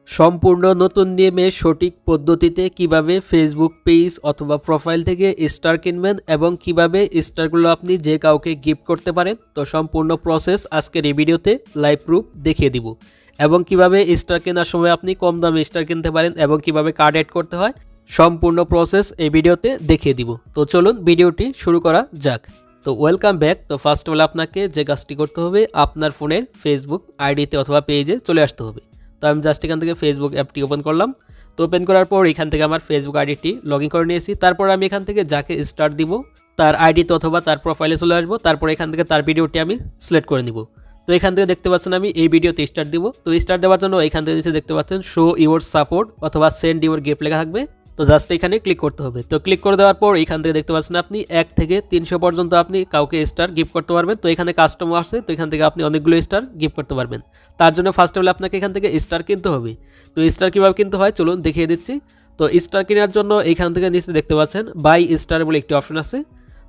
সম্পূর্ণ নতুন নিয়মে সঠিক পদ্ধতিতে কিভাবে ফেসবুক পেজ অথবা প্রোফাইল থেকে স্টার কিনবেন এবং কিভাবে স্টারগুলো আপনি যে কাউকে গিফট করতে পারেন, তো সম্পূর্ণ প্রসেস আজকের এই ভিডিওতে লাইভ প্রুফ দেখিয়ে দিব। এবং কিভাবে স্টার কেনার সময় আপনি কম দামে স্টার কিনতে পারেন এবং কিভাবে কার্ড অ্যাড করতে হয়, সম্পূর্ণ প্রসেস এই ভিডিওতে দেখিয়ে দিব। তো চলুন ভিডিওটি শুরু করা যাক। তো ওয়েলকাম ব্যাক। তো ফার্স্ট অফ অল আপনাকে যে কাজটি করতে হবে, আপনার ফোনের ফেসবুক আইডিতে অথবা পেজে চলে আসতে হবে। তো আমি জাস্ট এখান থেকে ফেসবুক অ্যাপটি ওপেন করলাম। তো ওপেন করার পর এখান থেকে আমার ফেসবুক আইডিটি লগ ইন করে নিয়েছি। তারপর আমি এখান থেকে যাকে স্টার দিব তার আইডিতে অথবা তার প্রোফাইলে চলে আসবো। তারপর এখান থেকে তার ভিডিওটি আমি সিলেক্ট করে নিব। তো এখান থেকে দেখতে পাচ্ছেন আমি এই ভিডিওতে স্টার দিব। তো স্টার দেওয়ার জন্য এখান থেকে নিচে দেখতে পাচ্ছেন শো ইউর সাপোর্ট অথবা সেন্ড ইউর গিফট লেখা থাকবে। তো জাস্ট এখানে ক্লিক করতে হবে। তো ক্লিক করে দেওয়ার পর এখান থেকে দেখতে পাচ্ছেন আপনি 1 থেকে 300 পর্যন্ত আপনি কাউকে স্টার গিফট করতে পারবেন। তো এখানে কাস্টমার আছে, তো এখান থেকে আপনি অনেকগুলো স্টার গিফট করতে পারবেন। তার জন্য ফার্স্ট অফ অল আপনাকে এখান থেকে স্টার কিনতে হবে। তো স্টার কীভাবে কিনতে হয় চলুন দেখিয়ে দিচ্ছি। তো স্টার কেনার জন্য এখান থেকে নিচে দেখতে পাচ্ছেন বাই স্টার বলে একটি অপশন আছে।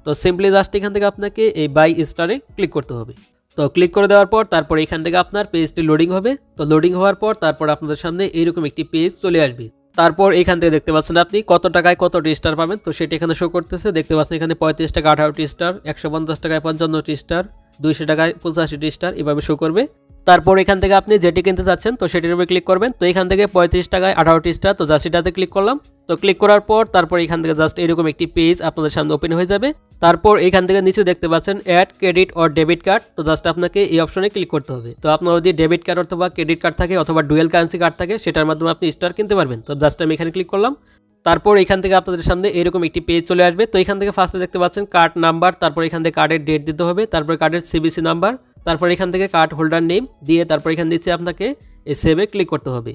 তো সিম্পলি জাস্ট এখান থেকে আপনাকে এই বাই স্টারে ক্লিক করতে হবে। তো ক্লিক করে দেওয়ার পর তারপর এখান থেকে আপনার পেজটি লোডিং হবে। তো লোডিং হওয়ার পর তারপর আপনাদের সামনে এইরকম একটি পেজ চলে আসবে। তারপর এখান থেকে দেখতে পাচ্ছেন আপনি কত টাকায় কতটি স্টার পাবেন। তো সেটি এখানে শো করতেছে। দেখতে পাচ্ছেন এখানে 35 টাকা 18টি স্টার, 150 টাকায় 55টি স্টার, 200 টাকায় 85টি স্টার, এভাবে শো করবে। তারপর এখান থেকে আপনি যেটি কিনতে চাচ্ছেন তো সেটির উপরে ক্লিক করবেন। তো এখান থেকে 35 টাকায় 18টি স্টার, তো জাস্ট এটাতে ক্লিক করলাম। তো ক্লিক করার পর তারপর এখান থেকে জাস্ট এরকম একটি পেজ আপনাদের সামনে ওপেন হয়ে যাবে। তারপর এখান থেকে নিচে দেখতে পাচ্ছেন add credit or debit card. তো জাস্ট আপনাকে এই অপশনে ক্লিক করতে হবে। তো আপনার যদি ডেবিট কার্ড অথবা ক্রেডিট কার্ড থাকে অথবা ডুয়েল কারেন্সি কার্ড থাকে সেটার মাধ্যমে আপনি স্টার কিনতে পারবেন। তো জাস্ট আমি এখানে ক্লিক করলাম। তারপর এখান থেকে আপনাদের সামনে এরকম একটি পেজ চলে আসবে। তো এখান থেকে ফার্স্টে দেখতে পাচ্ছেন কার্ড নাম্বার, তারপর এখান থেকে কার্ডের ডেট দিতে হবে, তারপর কার্ডের সিবিসি নাম্বার, তারপর এখান থেকে কার্ড হোল্ডার নেম দিয়ে তারপর এখান নিচে আপনাকে এই সেভে ক্লিক করতে হবে।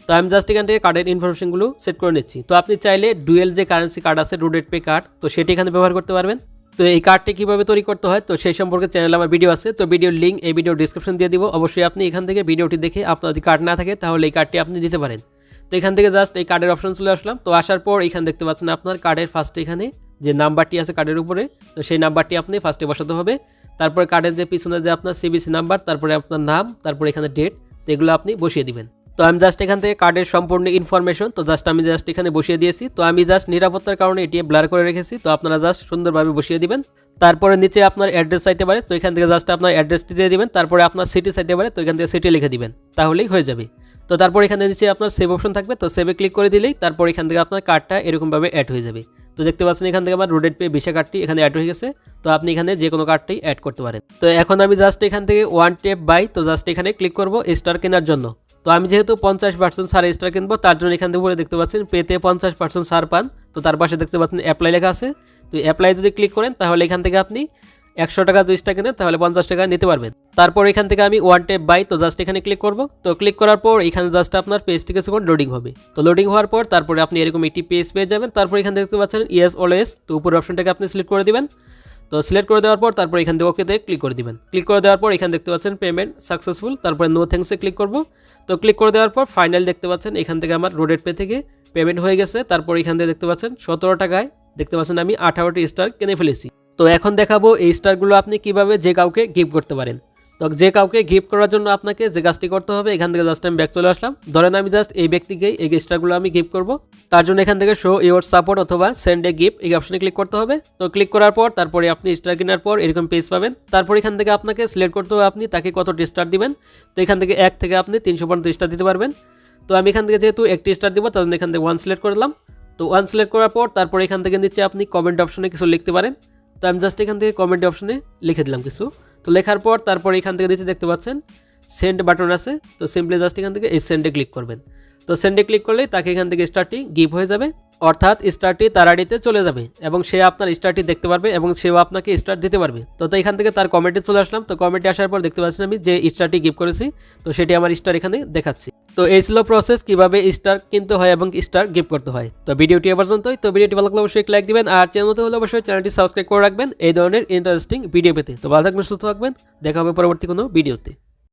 তো আমি জাস্ট এখান থেকে কার্ডের ইনফরমেশনগুলো সেট করে নিচ্ছি। তো আপনি চাইলে ডুয়েল যে কারেন্সি কার্ড আছে রুডেড পে কার্ড, তো সেটি এখানে ব্যবহার করতে পারবেন। তো এই কার্ডটি কীভাবে তৈরি করতে হয় তো সেই সম্পর্কে চ্যানেলে আমার ভিডিও আছে। তো ভিডিওর লিঙ্ক এই ভিডিওর ডিসক্রিপশন দিয়ে দিব। অবশ্যই আপনি এখান থেকে ভিডিওটি দেখে আপনার যদি কার্ড না থাকে তাহলে এই কার্ডটি আপনি দিতে পারেন। তো এখান থেকে জাস্ট এই কার্ডের অপশন চলে আসলাম। তো আসার পর এখানে দেখতে পাচ্ছেন আপনার কার্ডের ফার্স্টে এখানে যে নাম্বারটি আছে কার্ডের উপরে, তো সেই নাম্বারটি আপনি ফার্স্টে বসাতে হবে। তারপরে কার্ডের যে পিছনে যে আপনার সিবিসি নাম্বার, তারপরে আপনার নাম, তারপরে এখানে ডেট, তো এগুলো আপনি বসিয়ে দিবেন। তো আমি জাস্ট এখান থেকে কার্ডের সম্পূর্ণ ইনফরমেশন তো জাস্ট আমি জাস্ট এখানে বসিয়ে দিয়েছি। তো আমি জাস্ট নিরাপত্তার কারণে এটি ব্লার করে রেখেছি। তো আপনারা জাস্ট সুন্দরভাবে বসিয়ে দিবেন। তারপরে নিচে আপনার অ্যাড্রেস চাইতে পারে, তো এখান থেকে জাস্ট আপনার অ্যাড্রেসটি দিয়ে দিবেন। তারপরে আপনার সিটি চাইতে পারে, তো এখান থেকে সিটি লিখে দিবেন, তাহলেই হয়ে যাবে। তো তারপর এখানে নিচে আপনার সেভ অপশন থাকবে, তো সেভে ক্লিক করে দিলেই তারপর এখান থেকে আপনার কার্ডটা এরকমভাবে অ্যাড হয়ে যাবে। তো দেখতে পাচ্ছেন এখান থেকে আমার রুডেড পে ভিসা কার্ডটি এখানে অ্যাড হয়ে গেছে। তো আপনি এখানে যে কোনো কার্ডটাই অ্যাড করতে পারেন। তো এখন আমি জাস্ট এখান থেকে ওয়ান ট্যাপ বাই, তো জাস্ট এখানে ক্লিক করব স্টার কেনার জন্য। তো আমি যেহেতু 50% ছাড়ে স্টার কিনবো তার জন্য এখান থেকে উপরে দেখতে পাচ্ছেন পেতে 50% ছাড় পান। তো তার পাশে দেখতে পাচ্ছেন অ্যাপ্লাই লেখা আছে। তো অ্যাপ্লাই যদি ক্লিক করেন তাহলে এখান থেকে আপনি 100 টাকা যদি স্টার কেনেন তাহলে 50 টাকা নিতে পারবেন। তারপর এখান থেকে আমি ওয়ান ট্যাপ বাই, তো জাস্ট এখানে ক্লিক করব। তো ক্লিক করার পর এখানে জাস্ট আপনার পেজটি কিছুক্ষণ লোডিং হবে। তো লোডিং হওয়ার পর তারপরে আপনি এরকম একটি পেজ পেয়ে যাবেন। তারপর এখানে দেখতে পাচ্ছেন ইয়েস অলওয়েজ, তো উপরের অপশনটাকে আপনি সিলেক্ট করে দিবেন। তো সিলেক্ট করে দেওয়ার পর তারপর এখান থেকে ওকেতে ক্লিক করে দিবেন। ক্লিক করে দেওয়ার পর এখানে দেখতে পাচ্ছেন পেমেন্ট সাকসেসফুল, তারপরে নো থ্যাঙ্কসে ক্লিক করব। তো ক্লিক করে দেওয়ার পর ফাইনাল দেখতে পাচ্ছেন এখান থেকে আমার রোডেড পে থেকে পেমেন্ট হয়ে গেছে। তারপর এখান থেকে দেখতে পাচ্ছেন 17 টাকায় দেখতে পাচ্ছেন আমি 18টি স্টার কিনে ফেলেছি। তো এখন দেখাবো এই স্টারগুলো আপনি কিভাবে যে কাউকে গিফট করতে পারেন। তো যে কাউকে গিফট করার জন্য আপনাকে যে কাজটি করতে হবে, এখান থেকে জাস্ট আমি ব্যাক চলে আসলাম। ধরেন আমি জাস্ট এই ব্যক্তিকেই এই স্টারগুলো আমি গিফট করব। তার জন্য এখান থেকে শো ইউর সাপোর্ট অথবা সেন্ড এ গিফট এই অপশনে ক্লিক করতে হবে। তো ক্লিক করার পর তারপরে আপনি স্টার কেনার পর এরকম পেজ পাবেন। তারপর এখান থেকে আপনাকে সিলেক্ট করতে হবে আপনি তাকে কতটি স্টার দিবেন। তো এখান থেকে 1 থেকে আপনি 300 পর্যন্ত স্টার দিতে পারবেন। তো আমি এখান থেকে যেহেতু একটি স্টার দিব তার জন্য এখান থেকে 1 সিলেক্ট করলাম। তো 1 সিলেক্ট করার পর তারপর এখান থেকে নিচে আপনি কমেন্ট অপশনে কিছু লিখতে পারেন। তো আমি জাস্ট এখান থেকে কমেন্ট অপশনে লিখে দিলাম কিছু। তো লেখার পর তারপর এখান থেকে নিচে দেখতে পাচ্ছেন সেন্ড বাটন আছে। তো সিম্পলি জাস্ট এখান থেকে এই সেন্ডে ক্লিক করবেন। তো সেন্ডে ক্লিক করলেই তাকে এখান থেকে স্টারটি গিভ হয়ে যাবে, অর্থাৎ স্টারটি তার আইডিতে চলে যাবে এবং সে আপনার স্টারটি দেখতে পারবে এবং সেও আপনাকে স্টার দিতে পারবে। তো এখান থেকে তার কমেন্টে চলে আসলাম। তো কমেন্টে আসার পর দেখতে পাচ্ছেন আমি যে স্টারটি গিভ করেছি, তো সেটি আমার স্টার এখানে দেখাচ্ছি। তো এই ছিল প্রসেস কিভাবে স্টার কিনতে হয় এবং স্টার গিফট করতে হয়। তো ভিডিওটি এ পর্যন্তই। তো ভিডিওটি ভালো লাগলে অবশ্যই লাইক দিবেন আর চ্যানেল হলে অবশ্যই চ্যানেলটি সাবস্ক্রাইব করে রাখবেন এই ধরনের ইন্টারেস্টিং ভিডিও পেতে। তো ভালো থাকবেন, সুস্থ থাকবেন, দেখা হবে পরবর্তী কোনো ভিডিওতে।